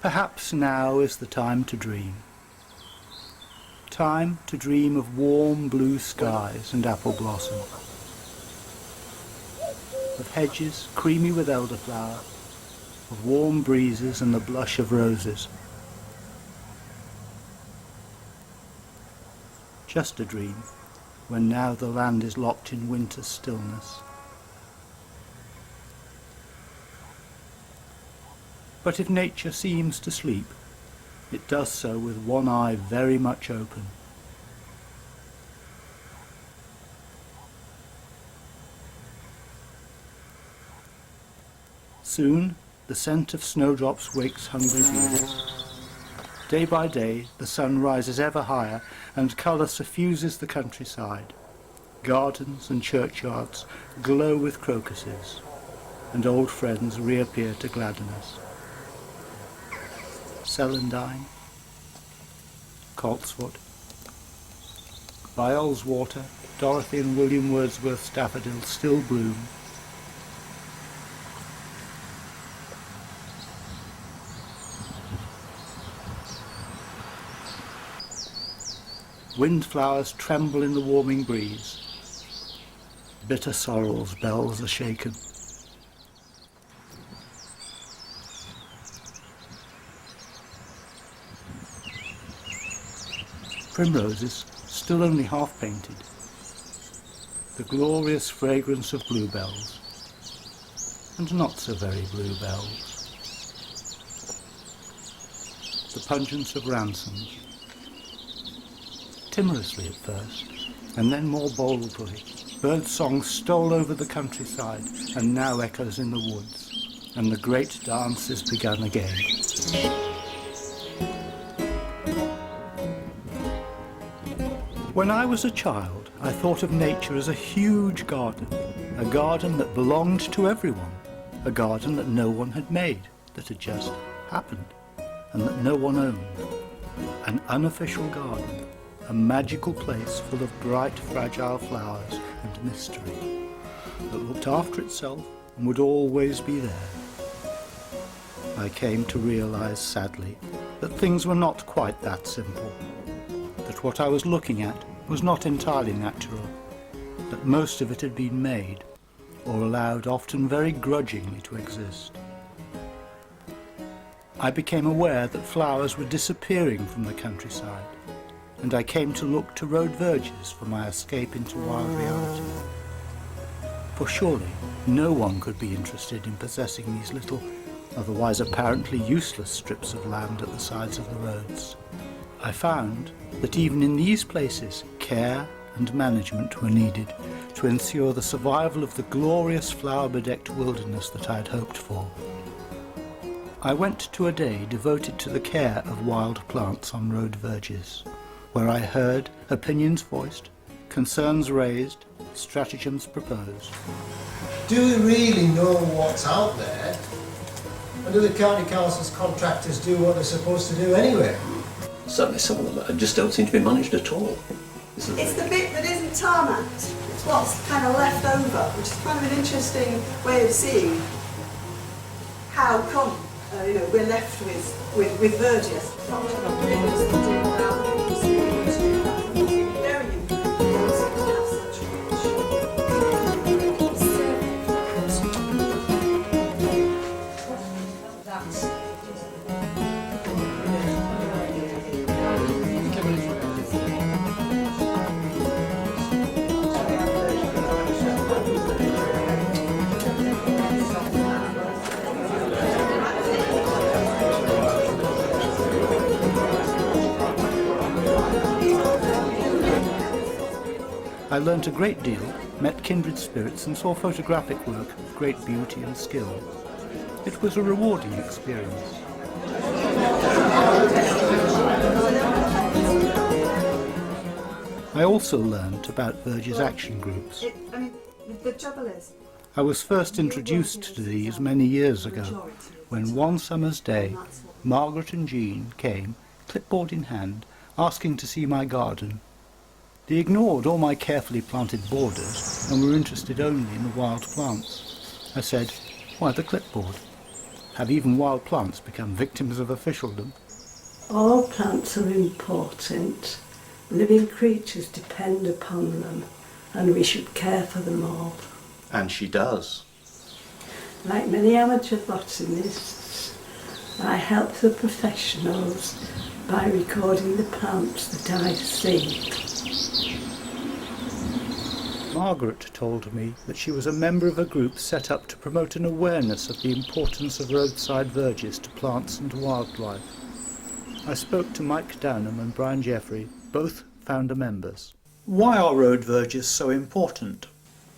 Perhaps now is the time to dream. Time to dream of warm blue skies and apple blossom, of hedges creamy with elderflower, of warm breezes and the blush of roses. Just a dream, when now the land is locked in winter's stillness. But if nature seems to sleep, it does so with one eye very much open. Soon the scent of snowdrops wakes hungry bees. Day by day the sun rises ever higher and colour suffuses the countryside. Gardens and churchyards glow with crocuses, and old friends reappear to gladden us. Celandine, coltsfoot, Viol's water, Dorothy and William Wordsworth's daffodils still bloom. Windflowers tremble in the warming breeze. Bitter sorrel's bells are shaken. Primroses, still only half painted. The glorious fragrance of bluebells, and not so very bluebells. The pungence of ransoms. Timorously at first, and then more boldly, birdsong stole over the countryside and now echoes in the woods, and the great dance is begun again. When I was a child, I thought of nature as a huge garden, a garden that belonged to everyone, a garden that no one had made, that had just happened, and that no one owned. An unofficial garden, a magical place full of bright, fragile flowers and mystery, that looked after itself and would always be there. I came to realize, sadly, that things were not quite that simple, that what I was looking at was not entirely natural, that most of it had been made, or allowed often very grudgingly to exist. I became aware that flowers were disappearing from the countryside, and I came to look to road verges for my escape into wild reality. For surely no one could be interested in possessing these little, otherwise apparently useless strips of land at the sides of the roads. I found that even in these places care and management were needed to ensure the survival of the glorious flower-bedecked wilderness that I had hoped for. I went to a day devoted to the care of wild plants on road verges, where I heard opinions voiced, concerns raised, stratagems proposed. Do we really know what's out there? And do the county council's contractors do what they're supposed to do anyway? Certainly some of them just don't seem to be managed at all. It's the bit that isn't tarmacked. It's what's kind of left over, which is kind of an interesting way of seeing how come we're left with Verges. I learnt a great deal, met kindred spirits and saw photographic work of great beauty and skill. It was a rewarding experience. I also learnt about Verges action groups. The trouble is, I was first introduced to these many years ago, when one summer's day, Margaret and Jean came, clipboard in hand, asking to see my garden. They ignored all my carefully planted borders and were interested only in the wild plants. I said, "Why the clipboard?" Have even wild plants become victims of officialdom? All plants are important. Living creatures depend upon them, and we should care for them all. And she does. Like many amateur botanists, I help the professionals by recording the plants that I see. Margaret told me that she was a member of a group set up to promote an awareness of the importance of roadside verges to plants and wildlife. I spoke to Mike Downham and Brian Jeffrey, both founder members. Why are road verges so important?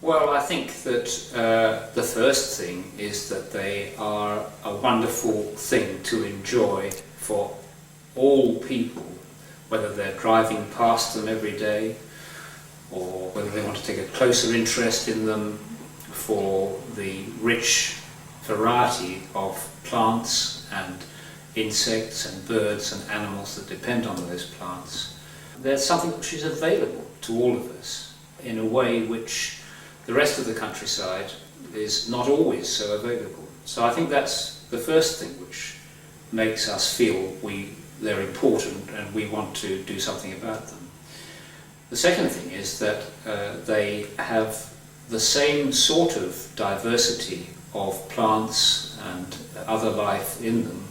Well, I think that the first thing is that they are a wonderful thing to enjoy for all people, whether they're driving past them every day or whether they want to take a closer interest in them for the rich variety of plants and insects and birds and animals that depend on those plants. There's something which is available to all of us in a way which the rest of the countryside is not always so available. So I think that's the first thing which makes us feel they're important and we want to do something about them. The second thing is that they have the same sort of diversity of plants and other life in them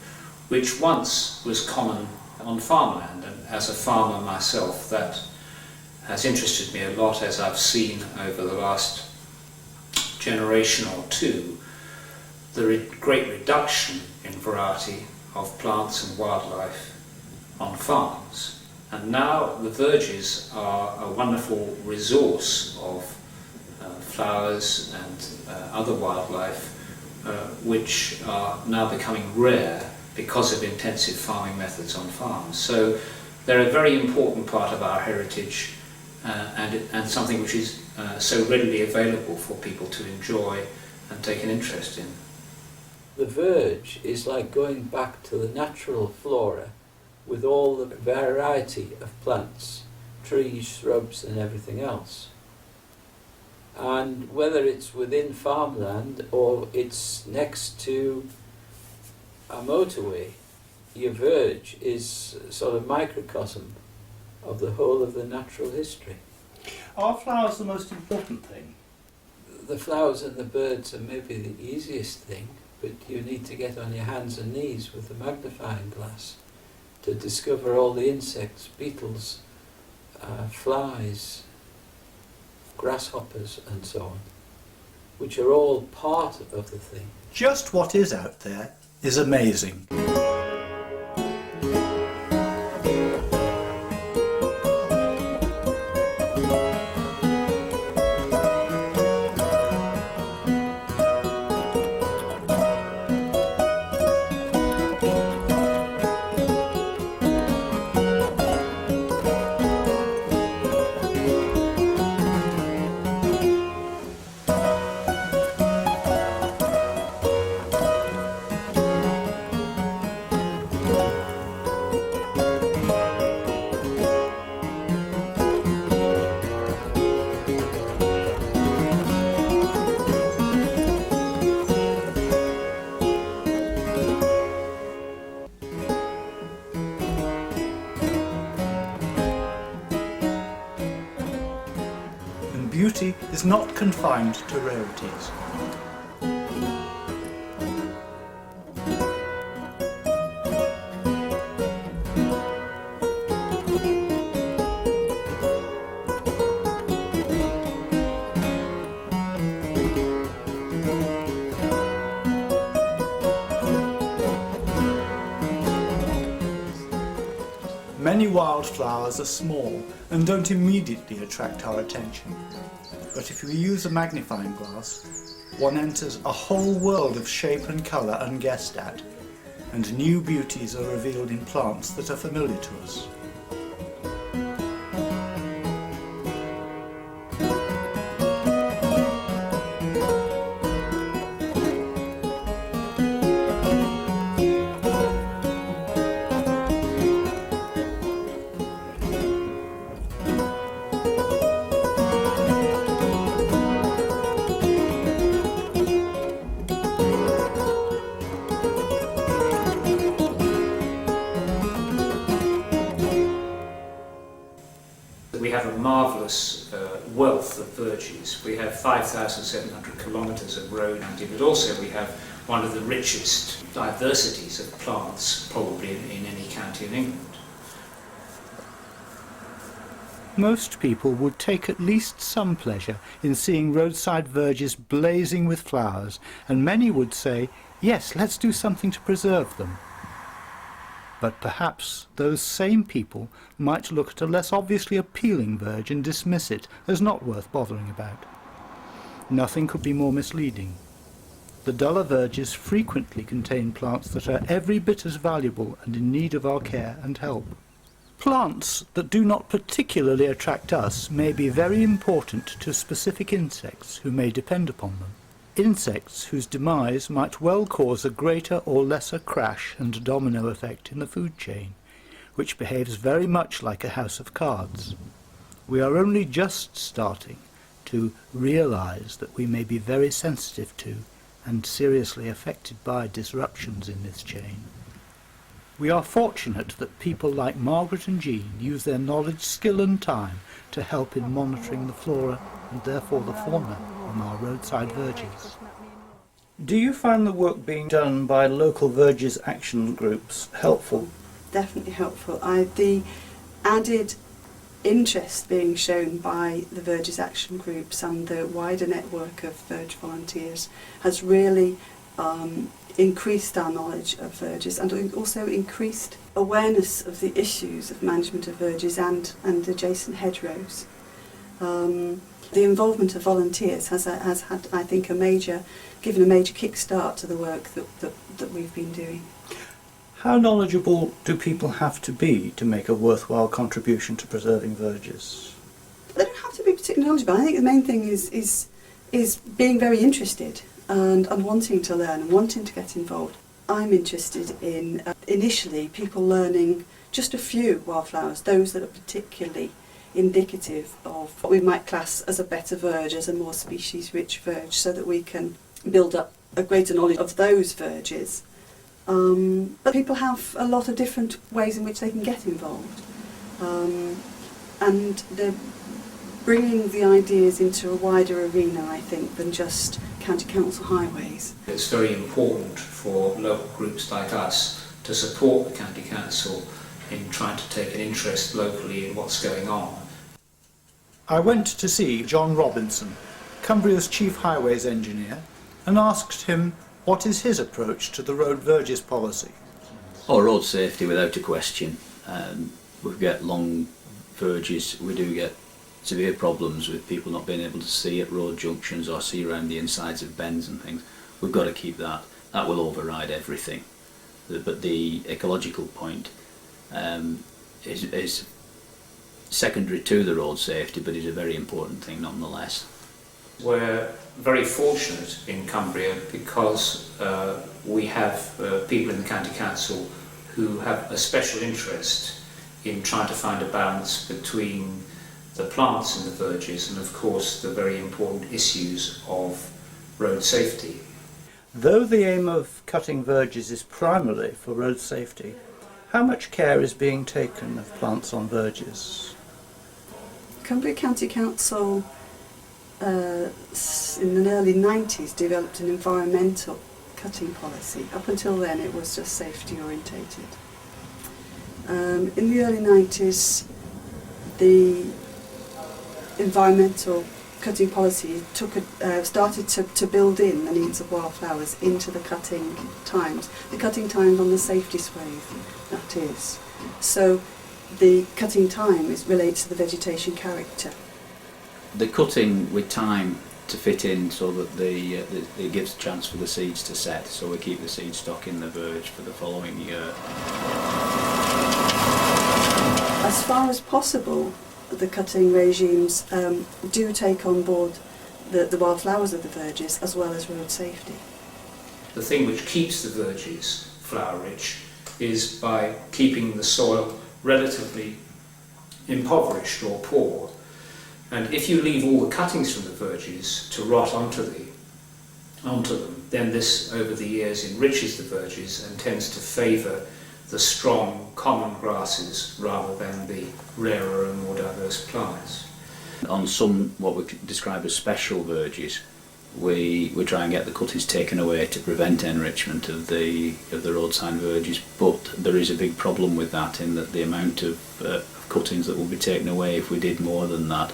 which once was common on farmland, and as a farmer myself that has interested me a lot as I've seen over the last generation or two the great reduction in variety of plants and wildlife on farms. And now the verges are a wonderful resource of flowers and other wildlife which are now becoming rare because of intensive farming methods on farms. So they're a very important part of our heritage and something which is so readily available for people to enjoy and take an interest in. The verge is like going back to the natural flora with all the variety of plants, trees, shrubs and everything else. And whether it's within farmland or it's next to a motorway, your verge is sort of microcosm of the whole of the natural history. Are flowers the most important thing? The flowers and the birds are maybe the easiest thing, but you need to get on your hands and knees with the magnifying glass to discover all the insects, beetles, flies, grasshoppers and so on, which are all part of the thing. Just what is out there is amazing. Beauty is not confined to rarities. Many wildflowers are small and don't immediately attract our attention. But if we use a magnifying glass, one enters a whole world of shape and colour unguessed at, and new beauties are revealed in plants that are familiar to us. We have a marvellous wealth of verges. We have 5,700 kilometres of road county, but also we have one of the richest diversities of plants probably in any county in England. Most people would take at least some pleasure in seeing roadside verges blazing with flowers, and many would say, yes, let's do something to preserve them. But perhaps those same people might look at a less obviously appealing verge and dismiss it as not worth bothering about. Nothing could be more misleading. The duller verges frequently contain plants that are every bit as valuable and in need of our care and help. Plants that do not particularly attract us may be very important to specific insects who may depend upon them. Insects whose demise might well cause a greater or lesser crash and domino effect in the food chain, which behaves very much like a house of cards. We are only just starting to realise that we may be very sensitive to and seriously affected by disruptions in this chain. We are fortunate that people like Margaret and Jean use their knowledge, skill and time to help in monitoring the flora and therefore the fauna on our roadside verges. Do you find the work being done by local Verges action groups helpful? Definitely helpful. The added interest being shown by the Verges action groups and the wider network of Verge volunteers has really increased our knowledge of verges and also increased awareness of the issues of management of verges and adjacent hedgerows. The involvement of volunteers has had, I think, given a major kickstart to the work that we've been doing. How knowledgeable do people have to be to make a worthwhile contribution to preserving verges? They don't have to be particularly knowledgeable. I think the main thing is being very interested and wanting to learn and wanting to get involved. I'm interested in initially people learning just a few wildflowers, those that are particularly indicative of what we might class as a better verge, as a more species-rich verge, so that we can build up a greater knowledge of those verges. But people have a lot of different ways in which they can get involved, and they're bringing the ideas into a wider arena, I think, than just county council highways. It's very important for local groups like us to support the county council in trying to take an interest locally in what's going on. I went to see John Robinson, Cumbria's chief highways engineer, and asked him what is his approach to the road verges policy. Oh, road safety without a question. We get long verges, we do get severe problems with people not being able to see at road junctions or see around the insides of bends and things. We've got to keep that. That will override everything. But the ecological point is secondary to the road safety, but is a very important thing nonetheless. We're very fortunate in Cumbria because we have people in the county council who have a special interest in trying to find a balance between the plants in the verges and of course the very important issues of road safety. Though the aim of cutting verges is primarily for road safety, how much care is being taken of plants on verges? Cumbria County Council in the early 90s developed an environmental cutting policy. Up until then it was just safety orientated. In the early 90s the environmental cutting policy started to build in the needs of wildflowers into the cutting times. The cutting time on the safety swathe, that is. So the cutting time relates to the vegetation character. The cutting with time to fit in so that it gives a chance for the seeds to set, so we keep the seed stock in the verge for the following year. As far as possible, the cutting regimes do take on board the wildflowers of the verges as well as road safety. The thing which keeps the verges flower rich is by keeping the soil relatively impoverished or poor. And if you leave all the cuttings from the verges to rot onto them, then this over the years enriches the verges and tends to favour the strong common grasses rather than the rarer and more diverse those plants. On some what we could describe as special verges, we try and get the cuttings taken away to prevent enrichment of the roadside verges, but there is a big problem with that, in that the amount of cuttings that will be taken away if we did more than that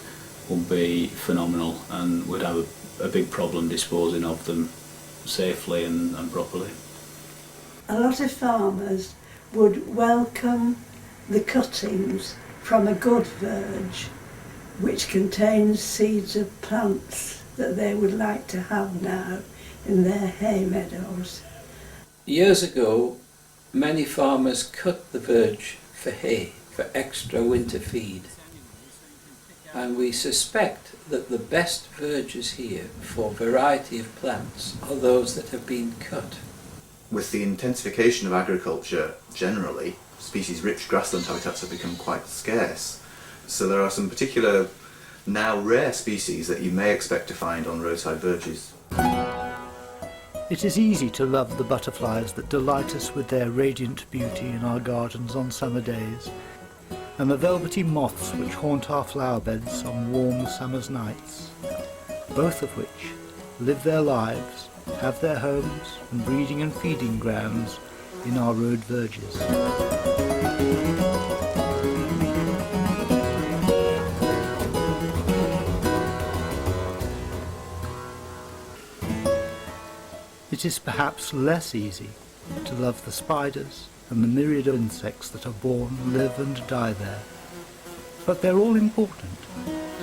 would be phenomenal, and would have a big problem disposing of them safely and properly. A lot of farmers would welcome the cuttings from a good verge which contains seeds of plants that they would like to have now in their hay meadows. Years ago, many farmers cut the verge for hay, for extra winter feed. And we suspect that the best verges here for variety of plants are those that have been cut. With the intensification of agriculture generally, species-rich grassland habitats have become quite scarce. So there are some particular, now rare species that you may expect to find on roadside verges. It is easy to love the butterflies that delight us with their radiant beauty in our gardens on summer days, and the velvety moths which haunt our flower beds on warm summer's nights, both of which live their lives, have their homes and breeding and feeding grounds in our road verges. It is perhaps less easy to love the spiders and the myriad of insects that are born, live and die there. But they're all important.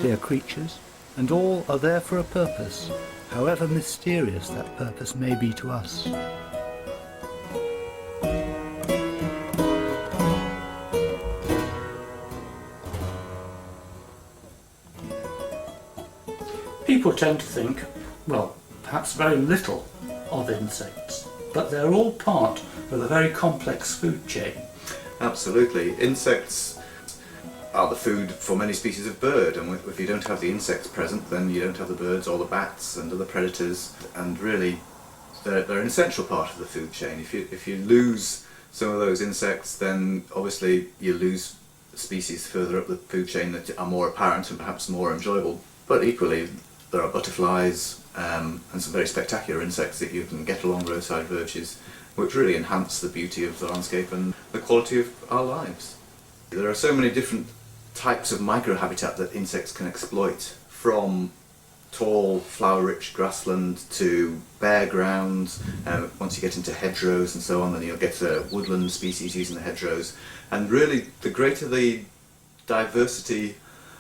They are creatures, and all are there for a purpose, however mysterious that purpose may be to us. People tend to think, well, perhaps very little of insects, but they're all part of a very complex food chain. Absolutely. Insects are the food for many species of bird, and if you don't have the insects present, then you don't have the birds or the bats and other predators, and really they're an essential part of the food chain. If you lose some of those insects, then obviously you lose species further up the food chain that are more apparent and perhaps more enjoyable. But equally, there are butterflies and some very spectacular insects that you can get along roadside verges, which really enhance the beauty of the landscape and the quality of our lives. There are so many different types of microhabitat that insects can exploit, from tall, flower-rich grassland to bare grounds. Once you get into hedgerows and so on, then you'll get woodland species using the hedgerows. And really, the greater the diversity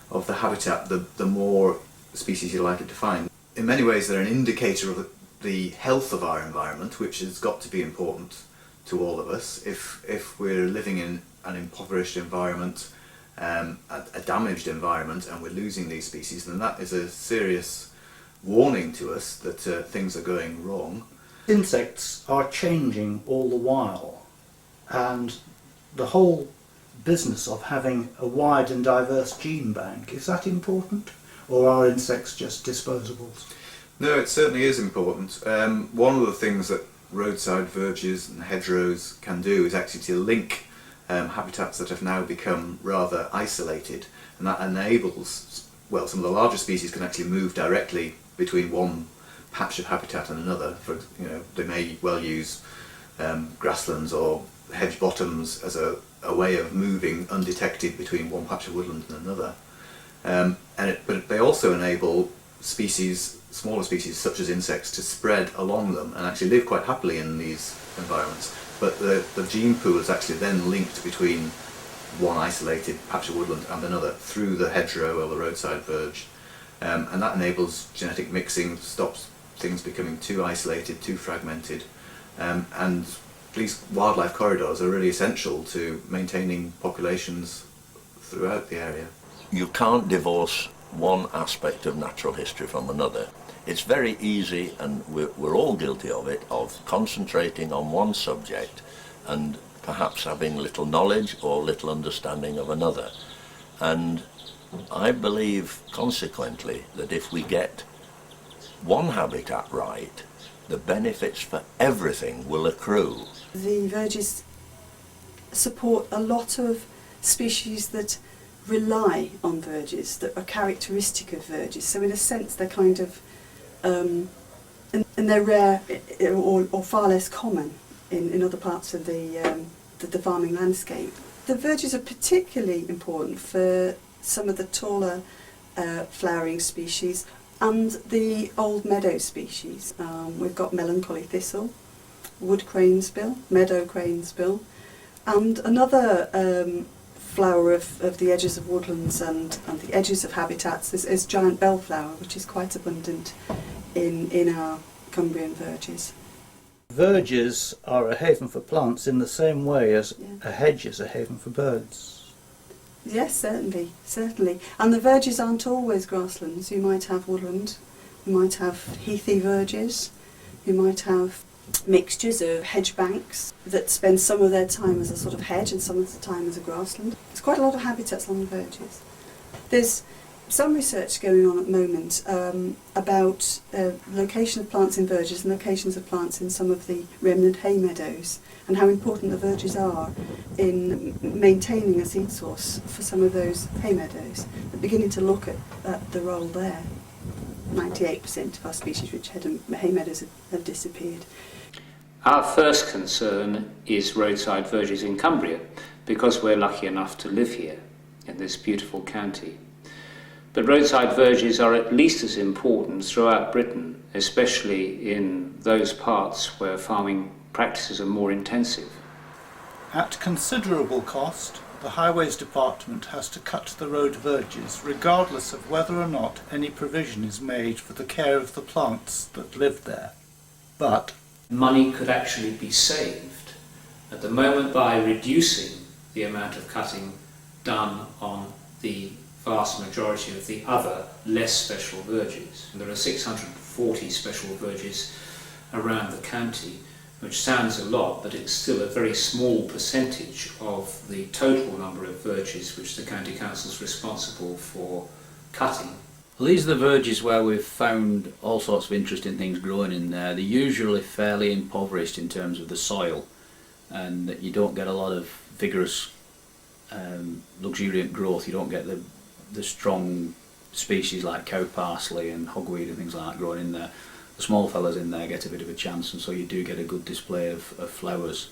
of the habitat, the more species you're likely to find. In many ways, they're an indicator of the health of our environment, which has got to be important to all of us. If we're living in an impoverished environment, a damaged environment, and we're losing these species, then that is a serious warning to us that things are going wrong. Insects are changing all the while, and the whole business of having a wide and diverse gene bank, is that important, or are insects just disposables? No, it certainly is important. One of the things that roadside verges and hedgerows can do is actually to link habitats that have now become rather isolated, and that enables, well, some of the larger species can actually move directly between one patch of habitat and another. They may well use grasslands or hedge bottoms as a way of moving undetected between one patch of woodland and another. But they also enable smaller species such as insects to spread along them and actually live quite happily in these environments. But the gene pool is actually then linked between one isolated patch of woodland and another through the hedgerow or the roadside verge. And that enables genetic mixing, stops things becoming too isolated, too fragmented. And these wildlife corridors are really essential to maintaining populations throughout the area. You can't divorce one aspect of natural history from another. It's very easy, and we're all guilty of it, of concentrating on one subject and perhaps having little knowledge or little understanding of another. And I believe, consequently, that if we get one habitat right, the benefits for everything will accrue. The verges support a lot of species that rely on verges that are characteristic of verges. So in a sense they're kind of, and they're rare or far less common in other parts of the farming landscape. The verges are particularly important for some of the taller flowering species and the old meadow species. We've got melancholy thistle, wood cranesbill, meadow cranesbill, and another flower of the edges of woodlands and the edges of habitats is giant bellflower, which is quite abundant in our Cumbrian verges. Verges are a haven for plants in the same way as a hedge is a haven for birds. Yes, certainly. And the verges aren't always grasslands. You might have woodland, you might have heathy verges, you might have mixtures of hedge banks that spend some of their time as a sort of hedge and some of the time as a grassland. There's quite a lot of habitats along the verges. There's some research going on at the moment about location of plants in verges and locations of plants in some of the remnant hay meadows, and how important the verges are in maintaining a seed source for some of those hay meadows. They're beginning to look at the role there. 98% of our species-rich hay meadows have disappeared. Our first concern is roadside verges in Cumbria, because we're lucky enough to live here in this beautiful county. But roadside verges are at least as important throughout Britain, especially in those parts where farming practices are more intensive. At considerable cost, the Highways Department has to cut the road verges regardless of whether or not any provision is made for the care of the plants that live there. But money could actually be saved at the moment by reducing the amount of cutting done on the vast majority of the other less special verges. There are 640 special verges around the county, which sounds a lot, but it's still a very small percentage of the total number of verges which the County Council is responsible for cutting. Well, these are the verges where we've found all sorts of interesting things growing in there. They're usually fairly impoverished in terms of the soil, and that you don't get a lot of vigorous luxuriant growth. You don't get the strong species like cow parsley and hogweed and things like that growing in there. The small fellas in there get a bit of a chance, and so you do get a good display of flowers.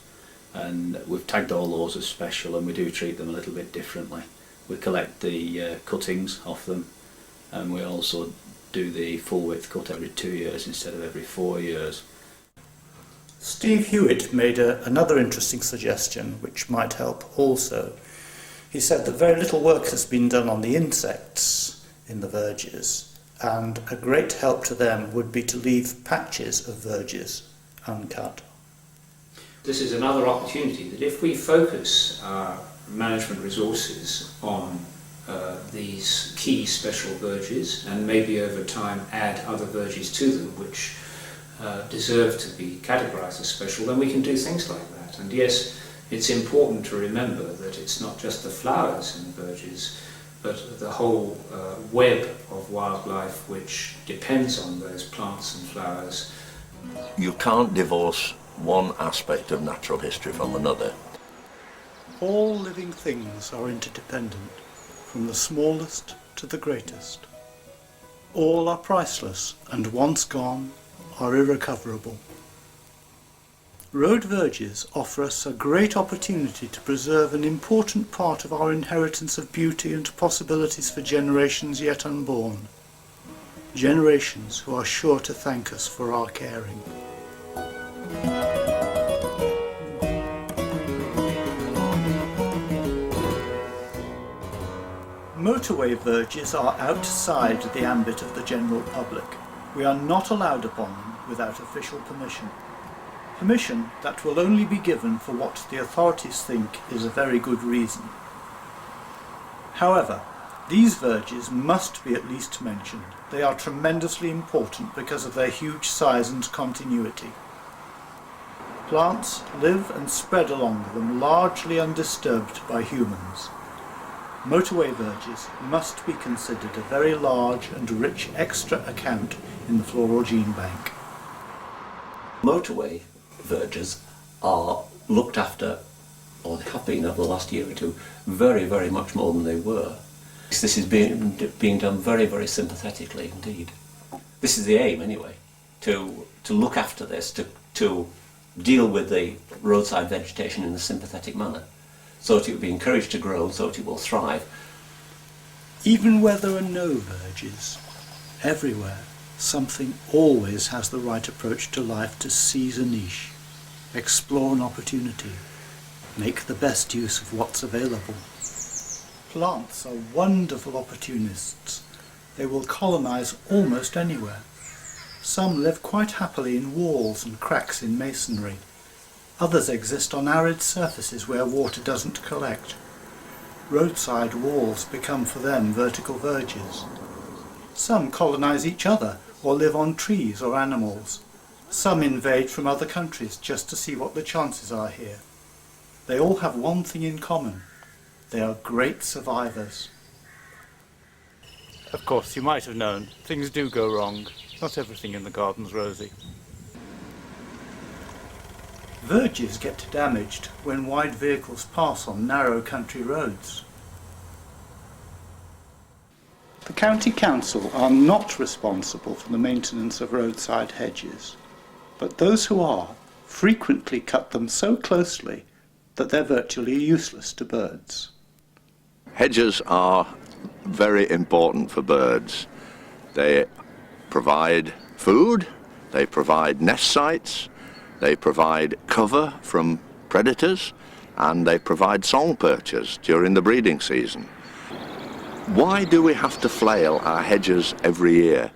And we've tagged all those as special, and we do treat them a little bit differently. We collect the cuttings off them, and we also do the full width cut every 2 years instead of every 4 years. Steve Hewitt made another interesting suggestion which might help also. He said that very little work has been done on the insects in the verges, and a great help to them would be to leave patches of verges uncut. This is another opportunity that if we focus our management resources on these key special verges, and maybe over time add other verges to them which deserve to be categorised as special, then we can do things like that. And yes, it's important to remember that it's not just the flowers in the verges, but the whole web of wildlife which depends on those plants and flowers. You can't divorce one aspect of natural history from another. All living things are interdependent, from the smallest to the greatest. All are priceless, and once gone, are irrecoverable. Road verges offer us a great opportunity to preserve an important part of our inheritance of beauty and possibilities for generations yet unborn. Generations who are sure to thank us for our caring. Motorway verges are outside the ambit of the general public. We are not allowed upon them without official permission. Permission that will only be given for what the authorities think is a very good reason. However, these verges must be at least mentioned. They are tremendously important because of their huge size and continuity. Plants live and spread along them largely undisturbed by humans. Motorway verges must be considered a very large and rich extra account in the floral gene bank. Motorway verges are looked after or they have been over the last year or two, very, very much more than they were. This is being done very, very sympathetically indeed. This is the aim anyway, to look after this, to deal with the roadside vegetation in a sympathetic manner, so that it will be encouraged to grow, so that it will thrive. Even where there are no verges, everywhere something always has the right approach to life to seize a niche, explore an opportunity, make the best use of what's available. Plants are wonderful opportunists. They will colonize almost anywhere. Some live quite happily in walls and cracks in masonry. Others exist on arid surfaces where water doesn't collect. Roadside walls become for them vertical verges. Some colonize each other or live on trees or animals. Some invade from other countries just to see what the chances are here. They all have one thing in common. They are great survivors. Of course, you might have known, things do go wrong. Not everything in the garden's rosy. Verges get damaged when wide vehicles pass on narrow country roads. The County Council are not responsible for the maintenance of roadside hedges, but those who are frequently cut them so closely that they're virtually useless to birds. Hedges are very important for birds. They provide food, they provide nest sites, they provide cover from predators, and they provide song perches during the breeding season. Why do we have to flail our hedges every year?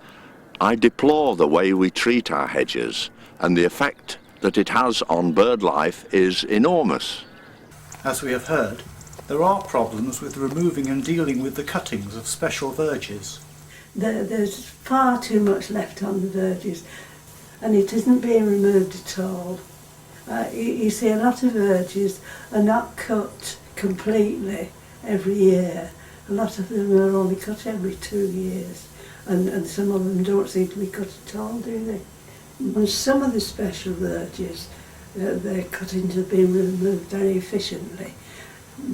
I deplore the way we treat our hedges, and the effect that it has on bird life is enormous. As we have heard, there are problems with removing and dealing with the cuttings of special verges. There's far too much left on the verges, and it isn't being removed at all. You see, a lot of verges are not cut completely every year. A lot of them are only cut every 2 years, and some of them don't seem to be cut at all, do they? And some of the special verges, their cuttings have been removed very efficiently,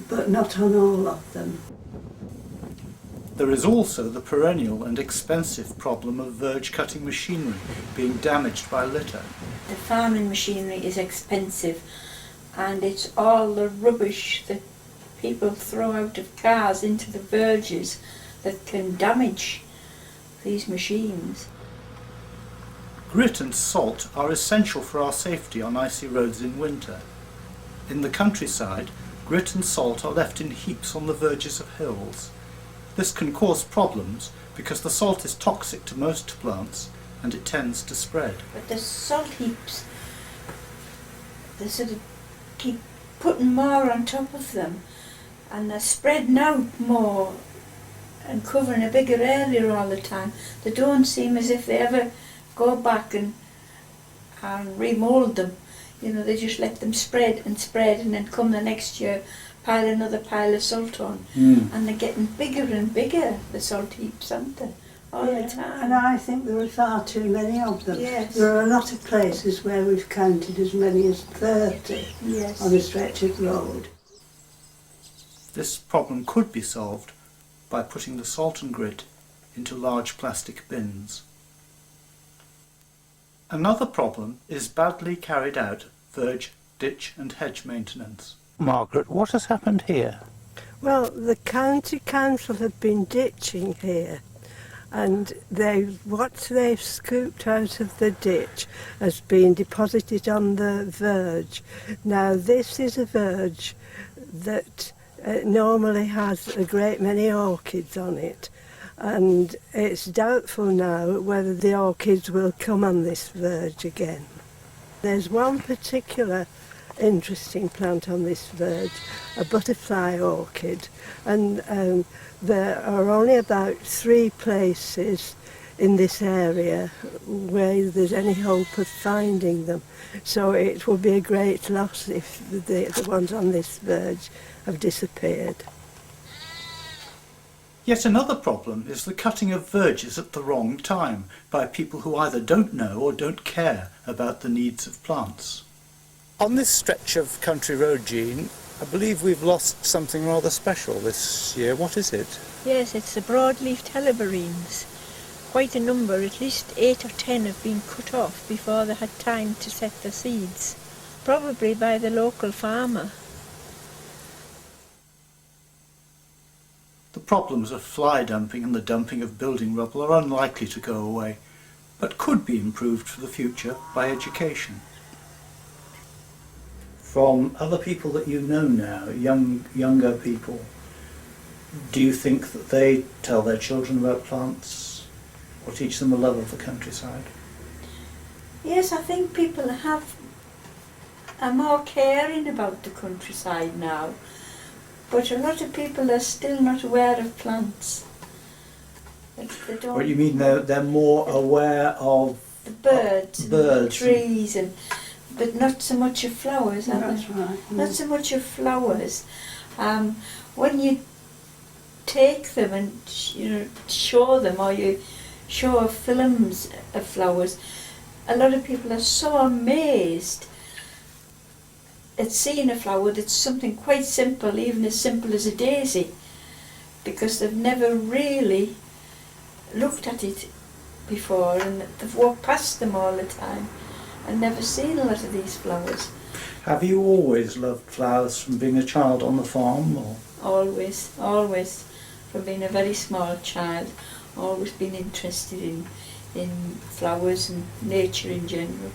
but not on all of them. There is also the perennial and expensive problem of verge cutting machinery being damaged by litter. The farming machinery is expensive, and it's all the rubbish that people throw out of cars into the verges that can damage these machines. Grit and salt are essential for our safety on icy roads in winter. In the countryside, grit and salt are left in heaps on the verges of hills. This can cause problems because the salt is toxic to most plants and it tends to spread. But the salt heaps, they sort of keep putting more on top of them, and they're spreading out more and covering a bigger area all the time. They don't seem as if they ever go back and remould them. You know, they just let them spread, and then come the next year, pile another pile of salt on. And they're getting bigger and bigger, the salt heaps, aren't they? All the time. And I think there are far too many of them. Yes. There are a lot of places where we've counted as many as 30 Yes. on a stretch of road. This problem could be solved by putting the salt and grit into large plastic bins. Another problem is badly carried out verge, ditch and hedge maintenance. Margaret, what has happened here? Well, the county council have been ditching here, and what they've scooped out of the ditch has been deposited on the verge. Now, this is a verge that normally has a great many orchids on it, and it's doubtful now whether the orchids will come on this verge again. There's one particular interesting plant on this verge, a butterfly orchid, and there are only about 3 places in this area where there's any hope of finding them. So it would be a great loss if the ones on this verge have disappeared. Yet another problem is the cutting of verges at the wrong time by people who either don't know or don't care about the needs of plants. On this stretch of country road, Jean, I believe we've lost something rather special this year. What is it? Yes, it's the broadleaf helleborines. Quite a number, at least 8 or 10 have been cut off before they had time to set the seeds, probably by the local farmer. The problems of fly dumping and the dumping of building rubble are unlikely to go away, but could be improved for the future by education. From other people that you know now, younger people, do you think that they tell their children about plants or teach them a love of the countryside? Yes, I think people are more caring about the countryside now, but a lot of people are still not aware of plants. They don't. What you mean they're more aware of the birds, birds and the trees, but not so much of flowers. That's right. Not so much of flowers. When you take them and show them, or you show films of flowers, a lot of people are so amazed at seeing a flower that's something quite simple, even as simple as a daisy, because they've never really looked at it before, and they've walked past them all the time and never seen a lot of these flowers. Have you always loved flowers from being a child on the farm? Or? Always, from being a very small child, always been interested in flowers and nature in general.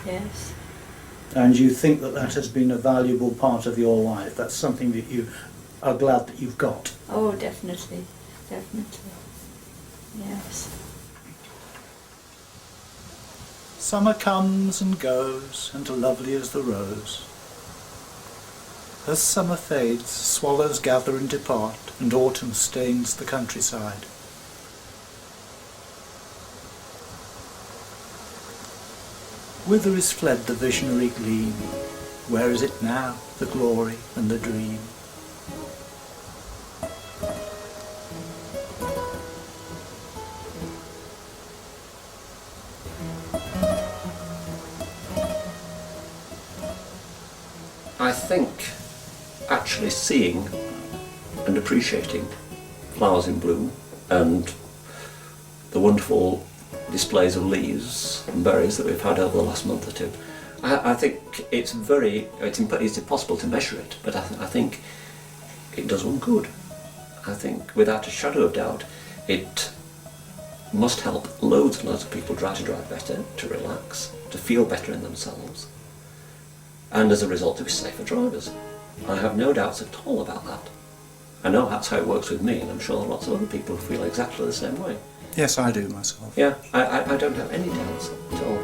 Yes. And you think that has been a valuable part of your life? That's something that you are glad that you've got? Oh, definitely. Yes. Summer comes and goes, and lovely as the rose. As summer fades, swallows gather and depart, and autumn stains the countryside. Whither is fled the visionary gleam? Where is it now, the glory and the dream? I think actually seeing and appreciating flowers in bloom and the wonderful displays of leaves and berries that we've had over the last month or two, I think it's impossible to measure it, but I think it does one good. I think without a shadow of doubt it must help loads and loads of people try to drive better, to relax, to feel better in themselves, and as a result to be safer drivers. I have no doubts at all about that. I know that's how it works with me, and I'm sure lots of other people feel exactly the same way. Yes, I do myself. Yeah, I don't have any doubts at all.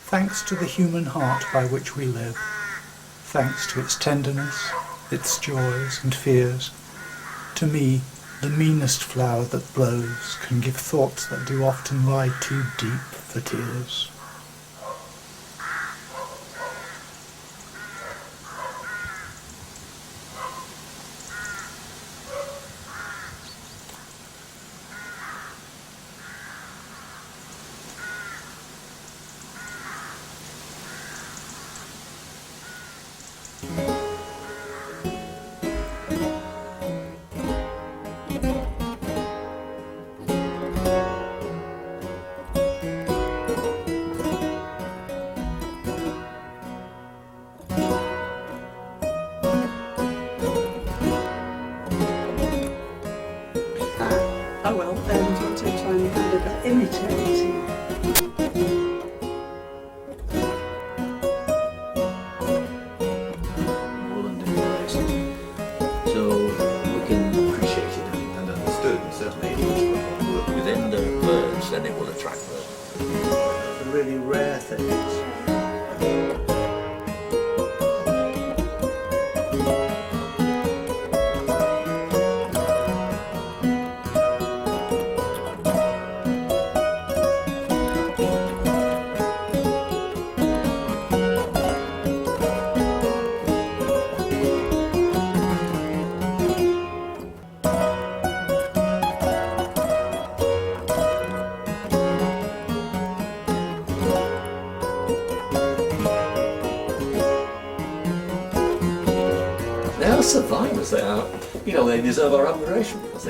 Thanks to the human heart by which we live, thanks to its tenderness, its joys and fears, to me, the meanest flower that blows can give thoughts that do often lie too deep for tears. really rare things. They are survivors, they are. You know, they deserve our admiration because